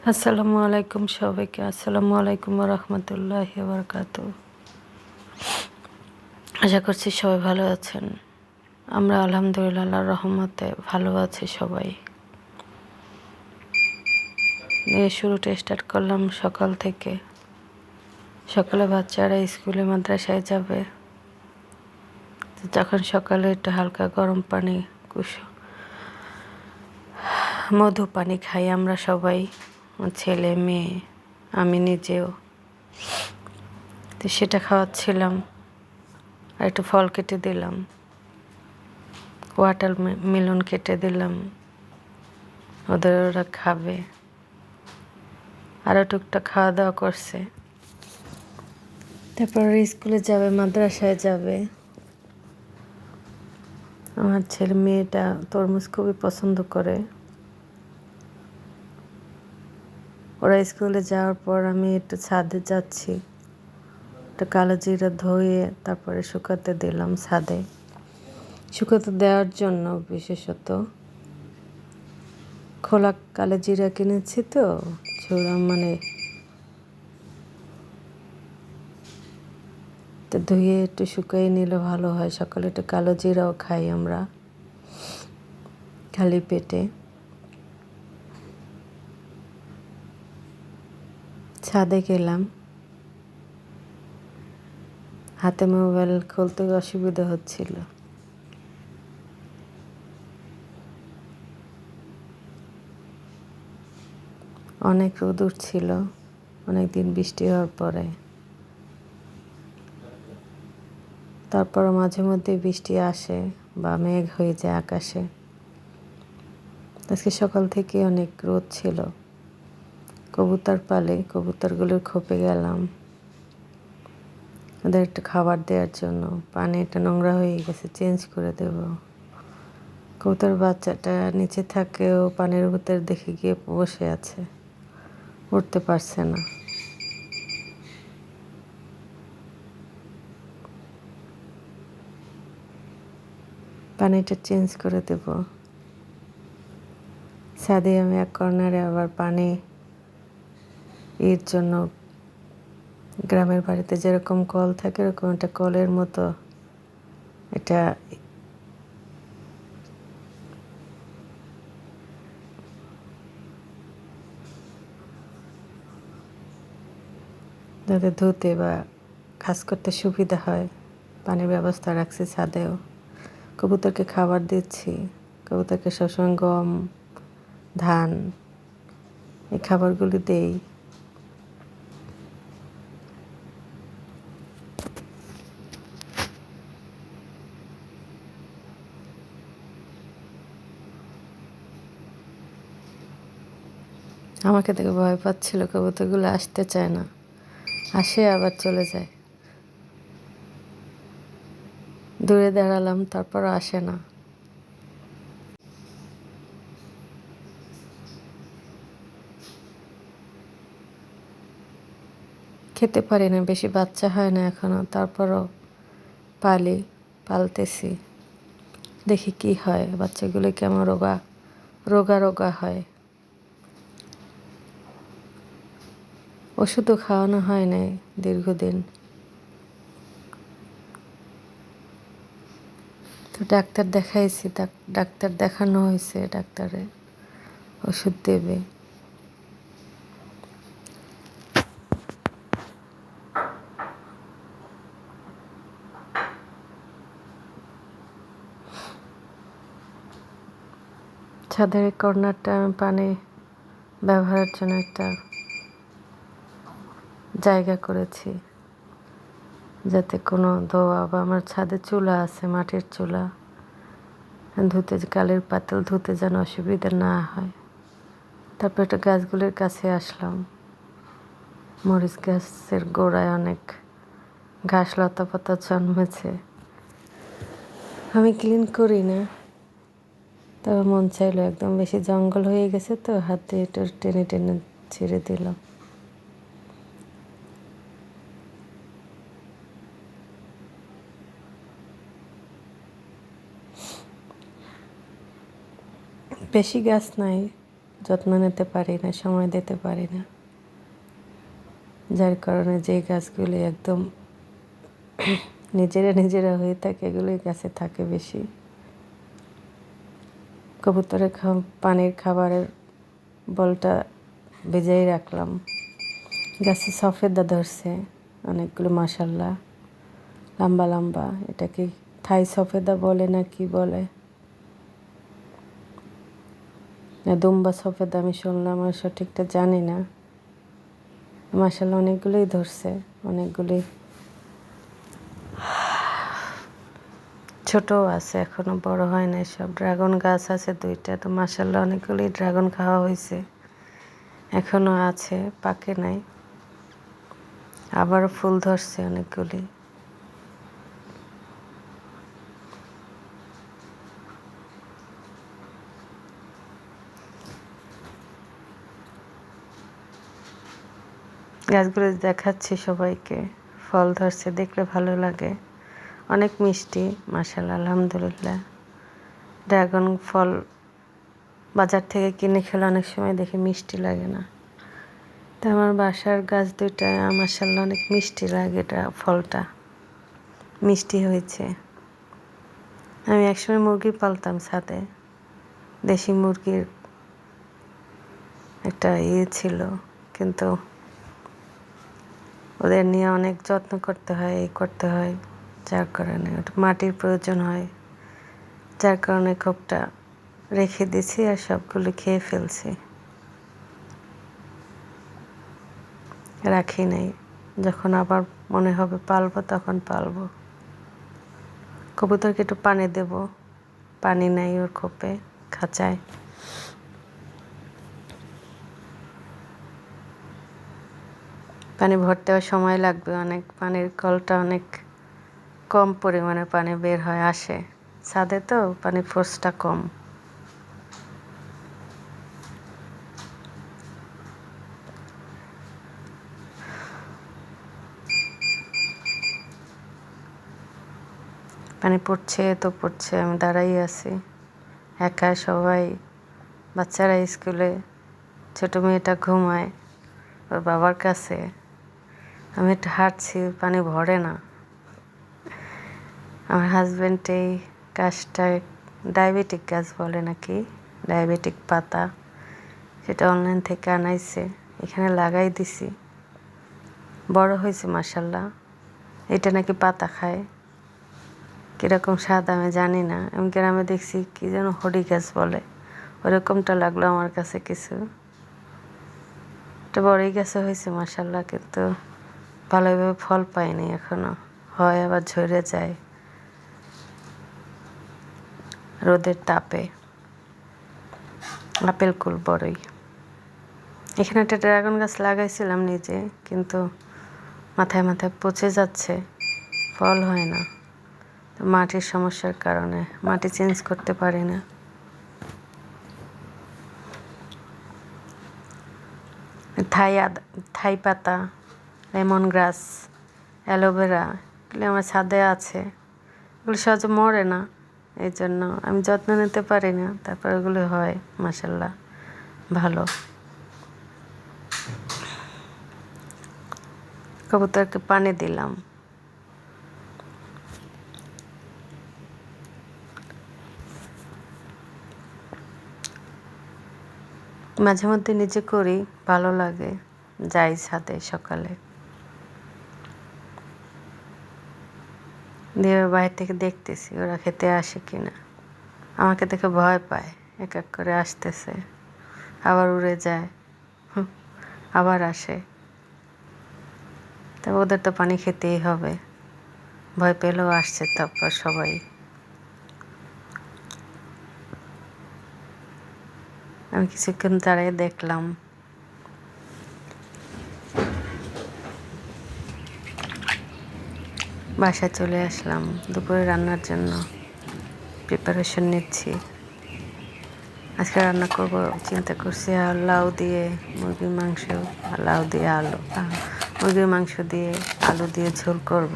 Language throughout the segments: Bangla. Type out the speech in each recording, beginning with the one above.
আসসালামু আলাইকুম সবাইকে। আসসালামু আলাইকুম ওয়া রাহমাতুল্লাহি ওয়া বারাকাতুহু। আশা করছি সবাই ভালো আছেন। আমরা আলহামদুলিল্লাহ আল্লাহর রহমতে ভালো আছি সবাই। শুরুটা স্টার্ট করলাম সকাল থেকে। সকালে বাচ্চারা স্কুলে মাদ্রাসায় যাবে, যখন সকালে একটু হালকা গরম পানি মধু পানি খাই আমরা সবাই, ছেলে মেয়ে আমি নিজেও। তো সেটা খাওয়াচ্ছিলাম, আর একটু ফল কেটে দিলাম, ওয়াটার মেলন কেটে দিলাম, ওরা খাবে। আরও টুকটাক খাওয়া দাওয়া করছে। তারপর স্কুলে যাবে, মাদ্রাসায় যাবে। আমার ছেলে মেয়েটা তরমুজ খুবই পছন্দ করে। ওরা স্কুলে যাওয়ার পর আমি একটু ছাদে যাচ্ছি, একটু কালো জিরা ধুয়ে তারপরে শুকাতে দিলাম ছাদে। শুকাতে দেওয়ার জন্য বিশেষত খোলা কালো জিরা কিনেছি, তো তো ধুয়ে একটু শুকিয়ে নিলে ভালো হয়। সকালে একটু কালো জিরাও খাই আমরা খালি পেটে। ছাদে গেলাম, হাতে মোবাইল খুলতে অসুবিধা হচ্ছিল। অনেক রোদ উঠছিল অনেক দিন বৃষ্টি হওয়ার পরে। তারপর মাঝে মধ্যে বৃষ্টি আসে বা মেঘ হয়ে যায় আকাশে। আজকে সকাল থেকে অনেক রোদ ছিল। কবুতর পালে, কবুতরগুলোর খোপে গেলাম ওদের একটু খাবার দেওয়ার জন্য। পানিটা নোংরা হয়ে গেছে, চেঞ্জ করে দেব। কবুতর বাচ্চাটা নিচে থাকেও পানির ভিতর দেখে গিয়ে বসে আছে, উঠতে পারছে না। পানিটা চেঞ্জ করে দেব। ছাদে আমি এক কর্নারে আবার পানি এর জন্য, গ্রামের বাড়িতে যেরকম কল থাকে এরকম একটা কলের মতো এটা যাতে ধুতে বা কাজ করতে সুবিধা হয়, পানির ব্যবস্থা রাখছি ছাদেও। কবুতরকে খাবার দিচ্ছি। কবুতরকে সবসময় গম, ধান এই খাবারগুলি দেই। আমাকে দেখে ভয় পাচ্ছিল, কবুতরগুলো আসতে চায় না, আসে আবার চলে যায়। দূরে দাঁড়ালাম, তারপরও আসে না। খেতে পারি না, বেশি বাচ্চা হয় না এখনো, তারপরও পালতেছি। দেখি কি হয়, বাচ্চাগুলো কেমন রোগা রোগা রোগা হয়। ওষুধও খাওয়ানো হয় নাই দীর্ঘদিন। তো ডাক্তার দেখাইছি, ডাক্তার দেখানো হয়েছে, ডাক্তারে ওষুধ দেবে। ছাদের কর্নারটা আমি পানি ব্যবহারের জন্য একটা জায়গা করেছি, যাতে কোনো ধোয়া বা, আমার ছাদে চুলা আছে, মাটির চুলা, ধুতে কালের পাতিল ধুতে যেন অসুবিধা না হয়। তারপর একটা গাছগুলির কাছে আসলাম। মরিচ গাছের গোড়ায় অনেক ঘাস লতা পাতা জন্মেছে। আমি ক্লিন করি না, তবে মন চাইলো, একদম বেশি জঙ্গল হয়ে গেছে তো, হাতে একটু টেনে টেনে ছেড়ে দিলাম। বেশি গাছ নাই, যত্ন নিতে পারি না, সময় দিতে পারি না, যার কারণে যে গাছগুলি একদম নিজেরা হয়ে থাকে এগুলোই গাছে থাকে বেশি। কবুতরের পানির খাবারের বলটা ভেজেই রাখলাম। গাছে সফেদা ধরছে অনেকগুলো, মাশাল্লাহ, লম্বা লম্বা। এটা কি থাই সফেদা বলে না কি বলে, না দুম্বা সফেদা, আমি শুনলাম, আর সঠিকটা জানি না। মাশাল্লাহ অনেকগুলোই ধরছে, অনেকগুলি ছোটও আছে, এখনো বড় হয় নাই সব। ড্রাগন গাছ আছে 2টা, তো মাশাল্লাহ অনেকগুলি ড্রাগন খাওয়া হয়েছে, এখনো আছে, পাকে নাই। আবারও ফুল ধরছে অনেকগুলি। গাছগুলো দেখাচ্ছি সবাইকে, ফল ধরছে, দেখলে ভালো লাগে, অনেক মিষ্টি, মাশাল্লাহ, আলহামদুলিল্লাহ। ড্রাগন ফল বাজার থেকে কিনে খেলে অনেক সময় দেখি মিষ্টি লাগে না, তো আমার বাসার গাছ 2টা মাশাল্লাহ অনেক মিষ্টি লাগে, এটা ফলটা মিষ্টি হয়েছে। আমি একসময় মুরগি পালতাম ছাদে, দেশি মুরগির একটা ছিল, কিন্তু ওদের নিয়ে অনেক যত্ন করতে হয়, এই করতে হয়, যার কারণে ওটা মাটির প্রয়োজন হয়, যার কারণে খোপটা রেখে দিছি আর সবগুলো খেয়ে ফেলছি, রাখি নাই। যখন আবার মনে হবে পালবো তখন পালবো। কবুতরকে একটু পানি দেব, পানি নাই ওর খোপে, খাঁচায়। পানি ভরতেও সময় লাগবে অনেক, পানির কলটা অনেক কম পরিমাণে পানি বের হয়, আসে ছাদে, তো পানির ফোর্সটা কম। পানি পড়ছে তো পড়ছে, আমি দাঁড়াই আছি একা, সবাই বাচ্চারা স্কুলে, ছোটো মেয়েটা ঘুমায় ওর বাবার কাছে, আমি একটু হাঁটছি, পানি ভরে না। আমার হাজব্যান্ড এই গাছটা ডায়াবেটিক গাছ বলে নাকি, ডায়াবেটিক পাতা, সেটা অনলাইন থেকে আনাইছে, এখানে লাগাই দিছি, বড় হয়েছে মাশাল্লাহ। এটা নাকি পাতা খায়, কীরকম স্বাদ আমি জানি না। আমি গ্রামে দেখছি কি যেন হরি গাছ বলে, ওরকমটা লাগলো আমার কাছে কিছু। এটা বড়ই গাছে হয়েছে মাশাল্লাহ, কিন্তু ভালোভাবে ফল পাইনি এখনো, হয় আবার ঝরে যায় রোদের তাপে। আপেল কুল বড়ই। এখানে একটা ড্রাগন গাছ লাগাইছিলাম নিজে, কিন্তু মাথায় মাথায় পচে যাচ্ছে, ফল হয় না, তো মাটির সমস্যার কারণে মাটি চেঞ্জ করতে পারি না। থাই পাতা, লেমন গ্রাস, অ্যালোভেরা, এগুলি আমার ছাদে আছে, এগুলো সহজে মরে না, এই জন্য আমি যত্ন নিতে পারি না, তারপর ওগুলো হয় মাশাল্লাহ ভালো। কবুতরকে পানি দিলাম। মাঝে মধ্যে নিজে করি, ভালো লাগে, যাই ছাদে সকালে, দিয়ে বাইরে থেকে দেখতেছি ওরা খেতে আসে কিনা। আমাকে দেখে ভয় পায়, এক এক করে আসতেছে, আবার উড়ে যায়, আবার আসে, তবে ওদের তো পানি খেতেই হবে, ভয় পেলেও আসছে। তারপর সবাই, আমি কিছুক্ষণ দাঁড়িয়ে দেখলাম। বাসায় চলে আসলাম, দুপুরে রান্নার জন্য প্রিপারেশন নিচ্ছি। আজকে রান্না করব চিন্তা করছি, আর লাউ দিয়ে মুরগির মাংস, আর লাউ দিয়ে আলু, মুরগির মাংস দিয়ে আলু দিয়ে ঝোল করব।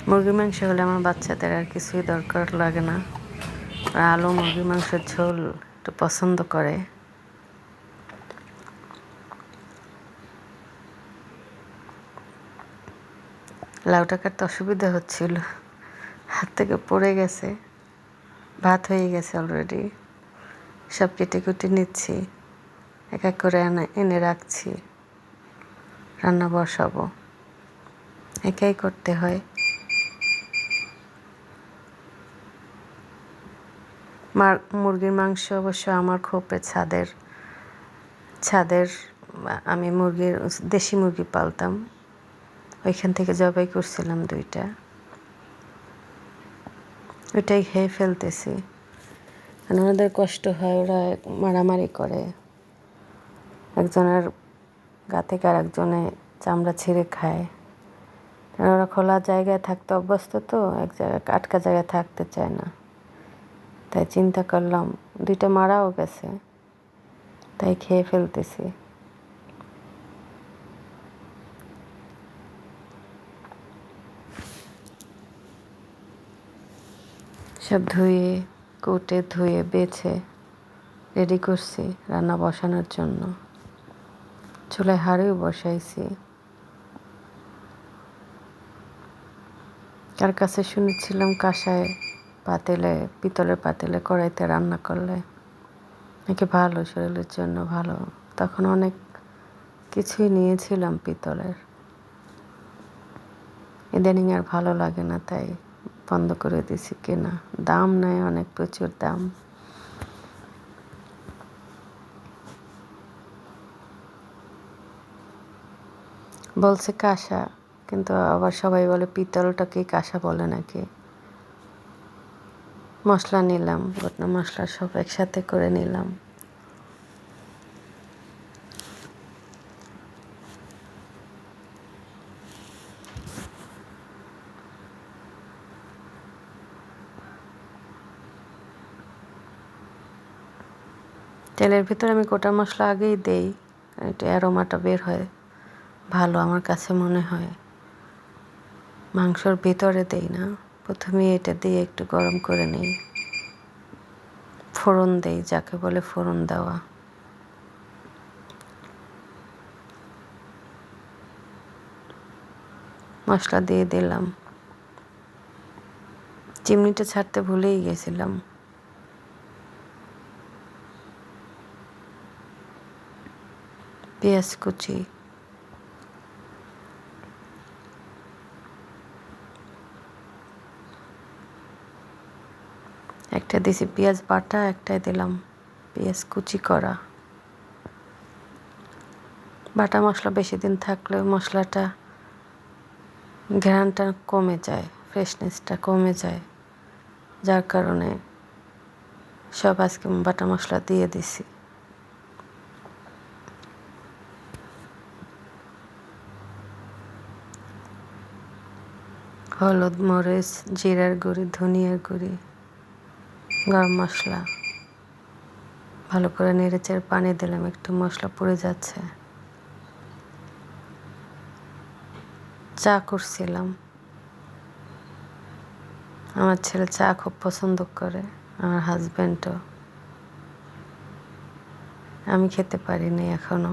মুরগির মাংস হলে আমার বাচ্চাদের আর কিছুই দরকার লাগে না, আলু মুরগির মাংসের ঝোল একটু পছন্দ করে। লাউটা কাটতে অসুবিধা হচ্ছিল, হাত থেকে পড়ে গেছে। ভাত হয়ে গেছে অলরেডি, সব কেটে কুটে নিচ্ছি, এক এক করে এনে রাখছি, রান্না বসাবো, একাই করতে হয়। মুরগির মাংস অবশ্য আমার খোপে ছাদের আমি দেশি মুরগি পালতাম, ওইখান থেকে জবাই করছিলাম 2টা, ওইটাই খেয়ে ফেলতেছি। কারণ ওদের কষ্ট হয়, ওরা মারামারি করে, একজনের গা থেকে আর একজনে চামড়া ছিঁড়ে খায়। কারণ ওরা খোলা জায়গায় থাকতে অভ্যস্ত, তো এক জায়গায় আটকা জায়গায় থাকতে চায় না। তাই চিন্তা করলাম 2টা মারাও গেছে, তাই খেয়ে ফেলতেছি। সব ধুয়ে বেছে রেডি করছি রান্না বসানোর জন্য। চুলায় হাঁড়িও বসাইছি। কার কাছে শুনেছিলাম কাঁসায় পিতলের পাতিলে কড়াইতে রান্না করলে নাকি ভালো, শরীরের জন্য ভালো। তখন অনেক কিছুই নিয়েছিলাম পিতলের, ইদানিং আর ভালো লাগে না, তাই বন্ধ করে দিছি কেনা। দাম নেয় অনেক, প্রচুর দাম। বলছে কাঁসা, কিন্তু আবার সবাই বলে পিতলটাকে কাঁসা বলে নাকি। মশলা নিলাম, গোটা মশলা সব একসাথে করে নিলাম। তেলের ভিতরে আমি গোটা মশলা আগেই দেই, একটু অ্যারোমাটা বের হয় ভালো আমার কাছে মনে হয়। মাংসর ভিতরে দেই না, প্রথমে এটা দিয়ে একটু গরম করে নিই, ফোড়ন দেই, যাকে বলে ফোড়ন দেওয়া। মশলা দিয়ে দিলাম, চিমনিটা ছাড়তে ভুলেই গেছিলাম। পেঁয়াজ কুচি, একটা দিছি পেঁয়াজ বাটা, একটাই দিলাম পেঁয়াজ কুচি করা। বাটা মশলা বেশি দিন থাকলে মশলাটা ঘ্রাণটা কমে যায়, ফ্রেশনেসটা কমে যায়, যার কারণে সব আজকে বাটা মশলা দিয়ে দিছি। হলুদ, মরিচ, জিরার গুঁড়ি, ধনিয়ার গুঁড়ি, গরম মশলা ভালো করে নেড়েচেড়ে পানি দিলাম, একটু মশলা পুড়ে যাচ্ছে। চা করছিলাম, আমার ছেলে চা খুব পছন্দ করে, আমার হাজব্যান্ডও। আমি খেতে পারিনি এখনো।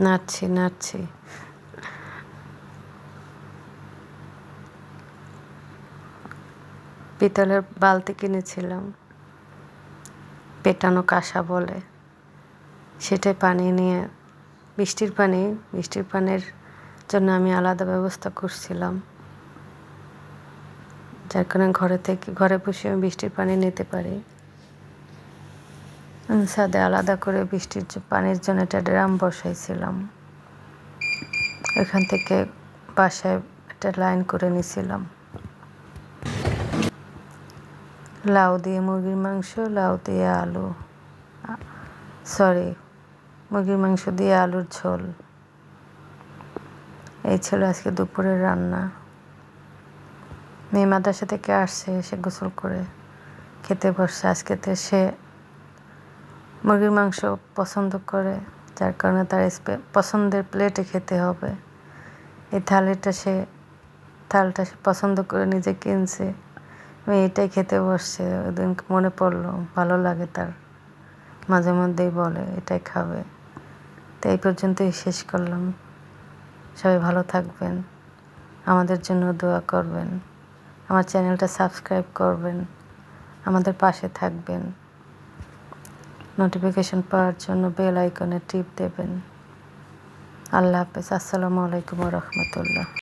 নাড়ছি। পিতলের বালতি কিনেছিলাম, পেটানো কাঁসা বলে, সেটাই পানি নিয়ে বৃষ্টির পানির জন্য আমি আলাদা ব্যবস্থা করছিলাম, যার কারণে ঘরে বসে আমি বৃষ্টির পানি নিতে পারি। ছাদে আলাদা করে বৃষ্টির পানির জন্য একটা ড্রাম বসাইছিলাম, ওইখান থেকে বাসায় একটা লাইন করে নিয়েছিলাম। লাউ দিয়ে মুরগির মাংস, মুরগির মাংস দিয়ে আলুর ঝোল, এই ছিল আজকে দুপুরের রান্না। মেয়ে মাদ্রাসা থেকে আসছে, এসে গোসল করে খেতে বসছে। আজকেতে সে মুরগির মাংস পছন্দ করে, যার কারণে তার পছন্দের প্লেটে খেতে হবে। এই থালটা সে পছন্দ করে নিজে কিনছে, আমি এটাই খেতে বসছে। ওদিন মনে পড়লো, ভালো লাগে তার, মাঝে মধ্যেই বলে এটাই খাবে। তো এই পর্যন্তই শেষ করলাম। সবাই ভালো থাকবেন, আমাদের জন্য দোয়া করবেন, আমার চ্যানেলটা সাবস্ক্রাইব করবেন, আমাদের পাশে থাকবেন, নোটিফিকেশন পাওয়ার জন্য বেল আইকনে টিপ দেবেন। আল্লাহ হাফেজ। আসসালামু আলাইকুম ওয়া রাহমাতুল্লাহ।